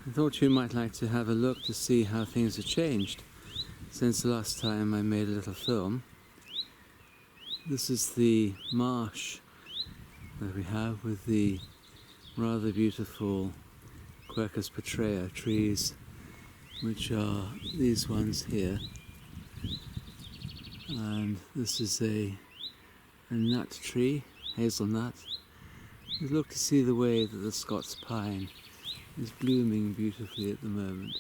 I thought you might like to have a look to see how things have changed since the last time I made a little film. This is the marsh that we have with the rather beautiful Quercus petraea trees, which are these ones here. And this is a nut tree, hazelnut. We look to see the way that the Scots pine is blooming beautifully at the moment.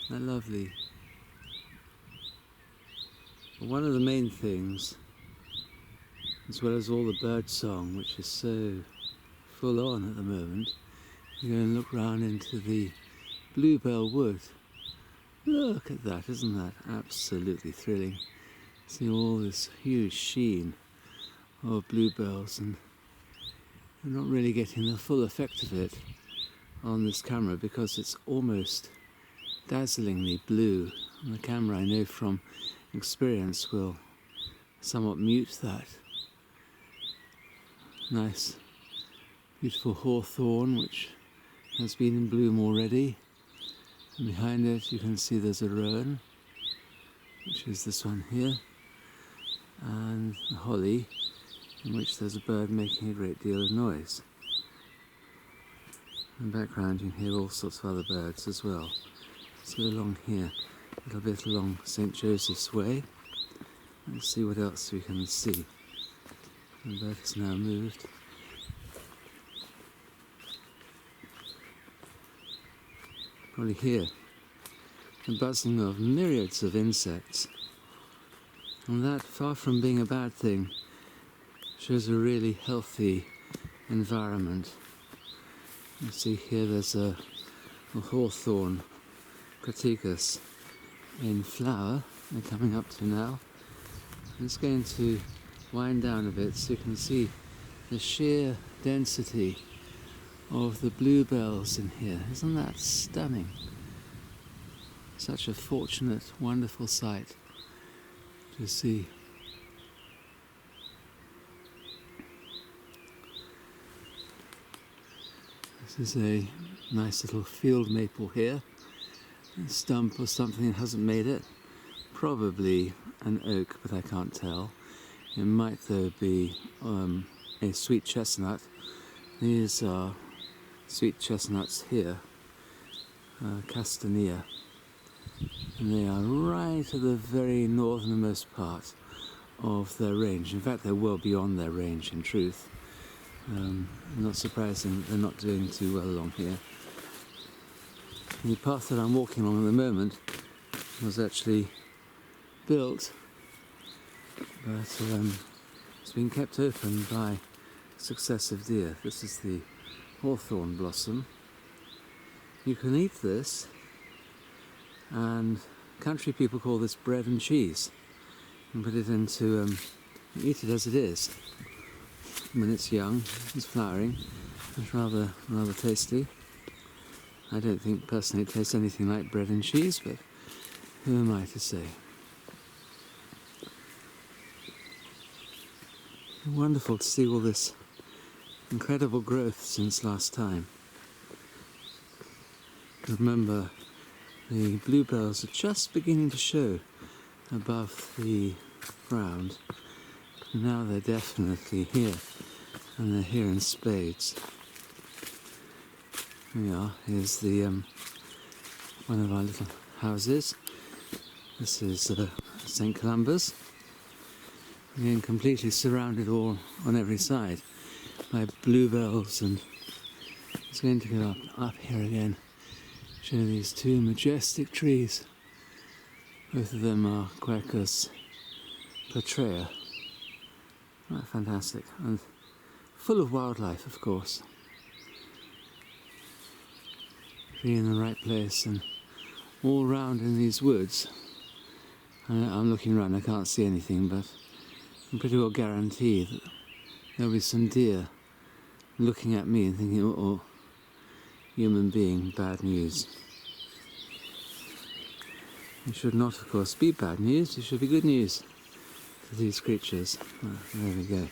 Isn't that lovely? But one of the main things, as well as all the bird song, which is so full on at the moment, you go and look round into the Bluebell Wood. Look at that, isn't that absolutely thrilling? See all this huge sheen of bluebells, and I'm not really getting the full effect of it on this camera because it's almost dazzlingly blue, and the camera, I know from experience, will somewhat mute that. Nice beautiful hawthorn which has been in bloom already, and behind it you can see there's a rowan, which is this one here, and the holly, in which there's a bird making a great deal of noise. In the background you can hear all sorts of other birds as well. Let's go along here, a little bit along St. Joseph's Way, and see what else we can see. The bird has now moved. Probably hear the buzzing of myriads of insects, and that, far from being a bad thing, shows a really healthy environment. You see here there's a hawthorn, Crataegus, in flower, they're coming up to now. It's going to wind down a bit so you can see the sheer density of the bluebells in here. Isn't that stunning? Such a fortunate, wonderful sight to see. This is a nice little field maple here. A stump or something that hasn't made it. Probably an oak, but I can't tell. It might though be a sweet chestnut. These are sweet chestnuts here, Castanea, and they are right at the very northernmost part of their range. In fact, they're well beyond their range in truth. Not surprising they're not doing too well along here. The path that I'm walking along at the moment was actually built, but it's been kept open by successive deer. This is the hawthorn blossom. You can eat this, and country people call this bread and cheese. You can put it into, eat it as it is. When it's young, it's flowering, it's rather tasty. I don't think personally it tastes anything like bread and cheese, but who am I to say? Wonderful to see all this incredible growth since last time. Remember, the bluebells are just beginning to show above the ground. Now they're definitely here, and they're here in spades. Here we are. Here's the one of our little houses. This is St. Columba's. Again, completely surrounded all on every side by bluebells, and it's going to go up here again. Show these two majestic trees. Both of them are Quercus petraea. Oh, fantastic, and full of wildlife, of course. Tree in the right place, and all round in these woods. I'm looking around, I can't see anything, but I can pretty well guarantee that there'll be some deer looking at me and thinking, oh, human being, bad news. It should not, of course, be bad news, it should be good news for these creatures. Well, there we go.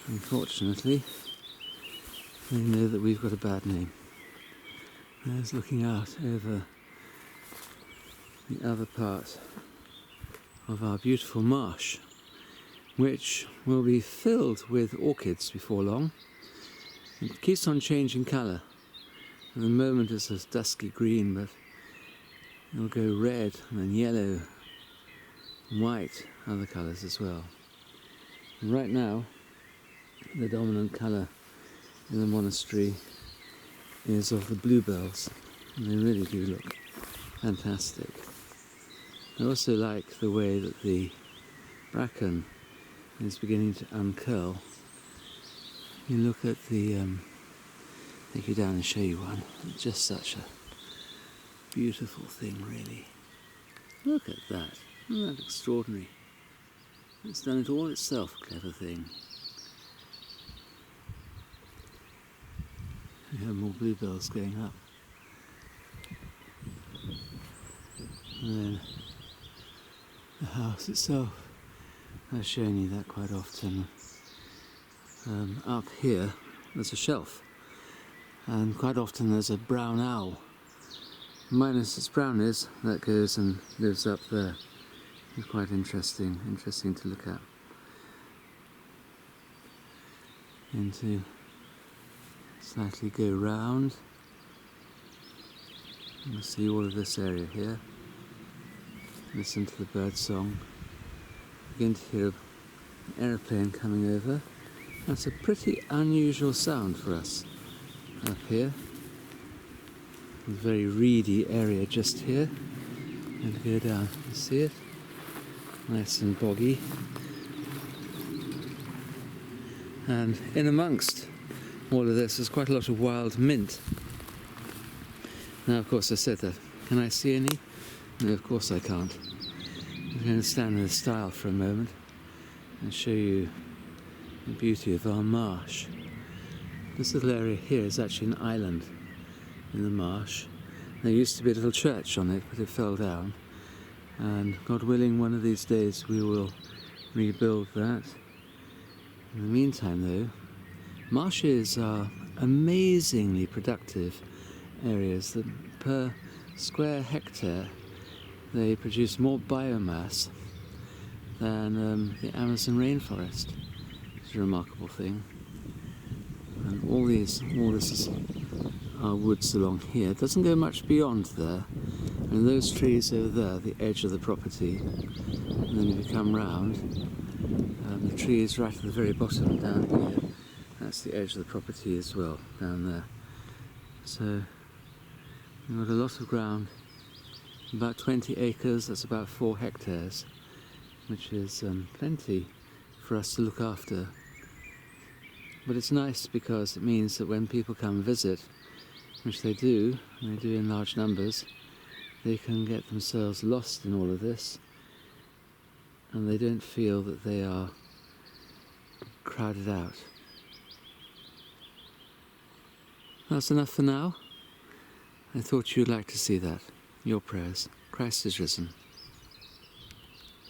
Unfortunately, they know that we've got a bad name. There's looking out over the other part of our beautiful marsh, which will be filled with orchids before long. It keeps on changing colour. At the moment it's a dusky green, but it'll go red and then yellow, white, other colours as well. And right now, the dominant colour in the monastery is of the bluebells, and they really do look fantastic. I also like the way that the bracken is beginning to uncurl. You look at the, take you down and show you one. It's just such a beautiful thing, really. Look at that. Isn't that extraordinary? It's done it all itself, clever thing. We have more bluebells going up. And then the house itself, I've shown you that quite often. Up here there's a shelf, and quite often there's a brown owl. Minus its brownness, that goes and lives up there. It's quite interesting to look at. And to slightly go round, you'll see all of this area here. Listen to the bird song. Begin to hear an aeroplane coming over. That's a pretty unusual sound for us up here. A very reedy area just here. And go down, you see it? Nice and boggy. And in amongst all of this, there's quite a lot of wild mint. Now, of course, I said that. Can I see any? No, of course I can't. I'm going to stand in the stile for a moment and show you the beauty of our marsh. This little area here is actually an island in the marsh. There used to be a little church on it, but it fell down. And God willing, one of these days we will rebuild that. In the meantime, though, marshes are amazingly productive areas that per square hectare they produce more biomass than the Amazon rainforest. It's a remarkable thing. And all this is our woods along here. It doesn't go much beyond there. And those trees over there, the edge of the property, and then you come round, the tree is right at the very bottom down here. That's the edge of the property as well, down there. So we've got a lot of ground, about 20 acres, that's about 4 hectares, which is plenty for us to look after. But it's nice because it means that when people come visit, which they do, and they do in large numbers, they can get themselves lost in all of this, and they don't feel that they are crowded out. That's enough for now. I thought you'd like to see that. Your prayers. Christ is risen.